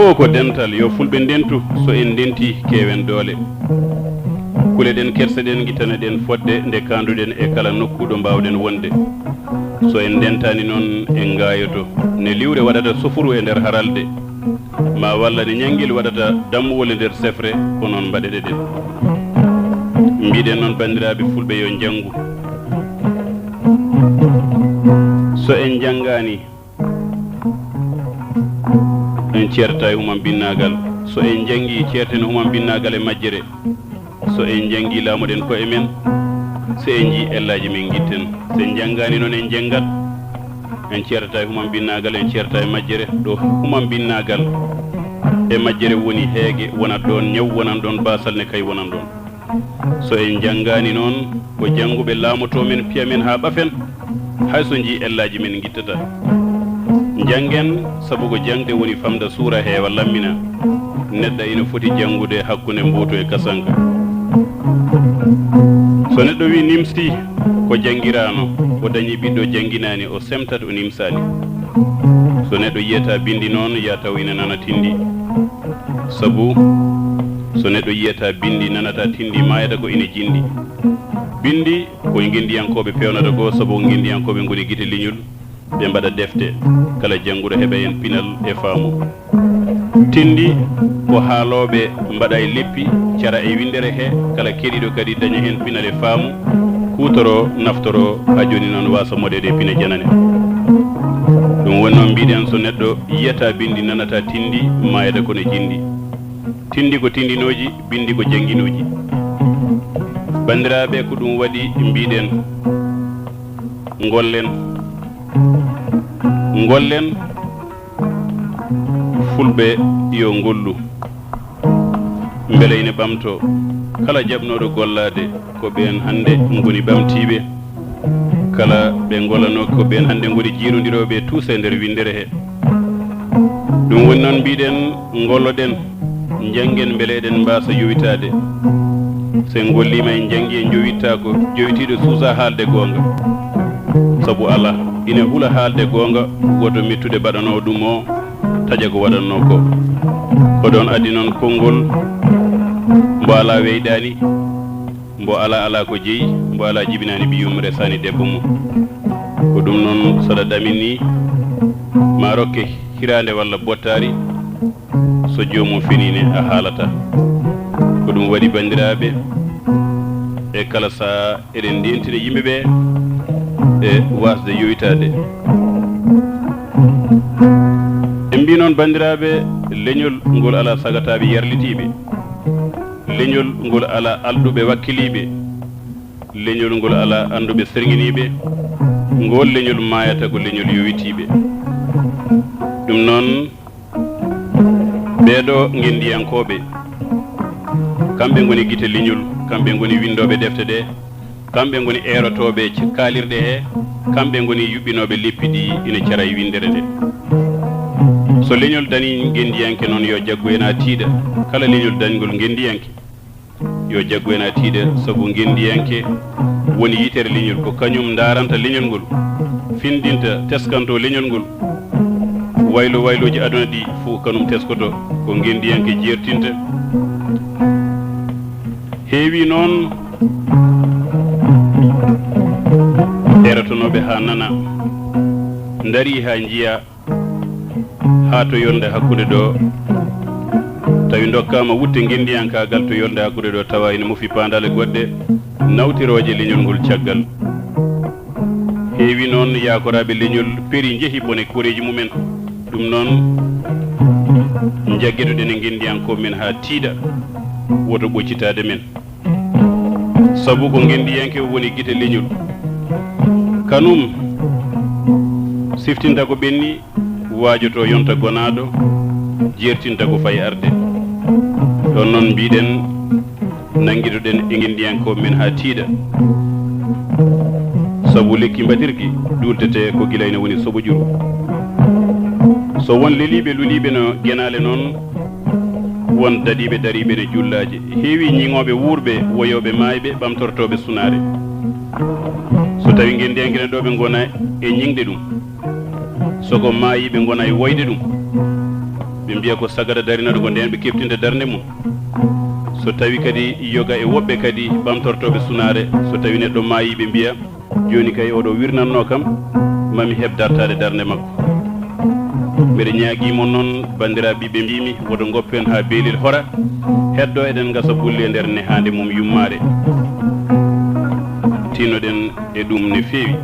fof ko dental yo fulɓe ndentu so en ndenti kewen doole kule ɗen kerse ɗen guittane ɗen fodde nde kanduɗen e kala nokkuɗo mbawɗen wonde so en ndentani noon en gayoto ne liwre waɗata sofuru e nder haralde ma walla ne ñanguel waɗata dammuwol e nder sefre ko noon mbaɗeɗeɗen mbiɗen noon bandiraɓe fulɓe yo janggu so en janggani en ceerta e human binnagal so en jangi ceerten human binnagal e majjere so en jangi laamuɗen ko e men so en ji ellaji men guitten so en janggani noon en janggat en ceerta e human binnagal en ceerta e majjere ɗo human binnagal e majjere woni heege wonat ɗon ñaw wonan ɗon basal ne kay wonan ɗon so en janggani noon ko jannguɓe laamoto men piya men ha ɓafen hayso ji ellaji men guittata janggen sabu ko jangde woni famda suura heewa lammina neɗɗo ina foti jangude hakkunde mbuto e kasanka so neɗɗo wi nimsti ko jangirano o dañi ɓiɗɗo janginani o semtat o nimsani so neɗɗo yiyata bindi noon ya taw ina nana tindi sabu so neɗɗo yiyata bindi nanata tindi mayata ko ina jindi bindi ko guindiyankoɓe pewnata ko sabu guindiyankoɓe goni guite liñol ɓe mbaɗa defte kala jannguɗo heɓa hen pinal e faamu tindi ko haaloɓe mbaɗa e leppi cara e windere he kala keɗiɗo kadi daña hen pinal e faamu kutoro naftoro ha joni noon wasa moɗede pina janane ɗum woni noon mbiɗen so neɗɗo yiyata bindi nanata tindi mayata kono jindi tindi ko tindinoji bindi ko janguinoji bandiraɓe ko ɗum waɗi mbiɗen gollen fulɓe yo gollu beele ine ɓamto kala jaɓnoɗo gollade ko ɓen hande goni ɓamtiɓe kala ɓe gollano ko ɓen hande goni jiirodiroɓe tuusa e nder windere he ɗum woni noon mbiɗen golloɗen janggen beele eɗen mbasa yowitade sen gollima en janggi en jowitta ko jowitiɗo suusa haalde gonga sabu ala ina hula haalde gonga woto mettude baɗanowo ɗum o taƴa ko waɗanno ko ɗon addi noon konngol mbo ala weyɗani mbo ala ko jeeyi mbo ala jibinani ɓiyum resani debbo mum ko ɗum noon saɗa ɗaminni ma rokke hirande walla bottari so jomum finine a haalata ko ɗum waɗi bandiraɓe e kala saha eɗen ndentine yimɓeɓe e wasde yoytade en mbi noon bandiraɓe leñol ngol ala sagataɓe yarlitiɓe leñol ngol ala alɗuɓe wakkiliɓe leñol ngol ala anduɓe serguiniɓe ngol leñol mayata ko leñol yowitiɓe ɗum noon ɓeeɗo gendiyankoɓe kamɓe goni guite leñol kamɓe goni windoɓe defte ɗe kamɓe goni erotoɓe kalirɗe he kamɓe goni yuɓɓinoɓe leppi ɗi ina cara e windere nde so leñol dani gendiyanke noon yo jaggu ena tiiɗa kala leñol dañgol gendiyanke yo jaggu ena tiiɗa sabu gendiyanke woni yitere leñol ko kañum daranta leñol ngol findinta teskanto leñol ngol wayloji aduna ɗi fof kanum teskoto ko gendiyanke jertinta heewi noon eratonoɓe ha nana dari ha jiiya ha to yonde hakkude ɗo tawi dokkama wutte gendiyankagal to yonde hakkude ɗo tawa ene mofi pandale goɗɗe nawtiroje leñol ngol caggal heewi noon yakoraɓe leñol peeri jeehi bone koreji mumen ɗum noon jaggueɗoɗen e gendiyankoɓe men ha tiiɗa woto ɓoccitade men sabu ko gendiyanke woni guite leñol kanum siftinta ko ɓenni waajoto yonta gonaɗo jertinta ko fayi arde ɗon noon mbiɗen nanguidoɗen e gendiyankoɓe men ha tiiɗa sabu lekki mbatirki ɗultete ko guilayne woni soɓoƴuru so won leliɓe luliɓe no guenale noon won daɗiɓe dariɓe ne jullaji heewi ñiŋoɓe wuurɓe woyoɓe mayɓe ɓamtortoɓe sunare so tawi gendiyankene ɗo ɓe gona e ñingde ɗum soko maayi ɓe gona e woyde ɗum ɓe mbiya ko sagara darinoɗo ko nden ɓe keftinde darde mum so tawi kadi yoga e woɓɓe kadi ɓamtortoɓe sunare so tawi neɗɗo maayi ɓe mbiya joni kay oɗo wirnanno kam mami heeb dartade darde makko mbiɗa ñaaguimo noon bandiraɓe ɓe mbimi woto goppen ha beelil hora heddo eɗen gasa ɓulli e nder nehande mum yummare tinoɗen e ɗum ne feewi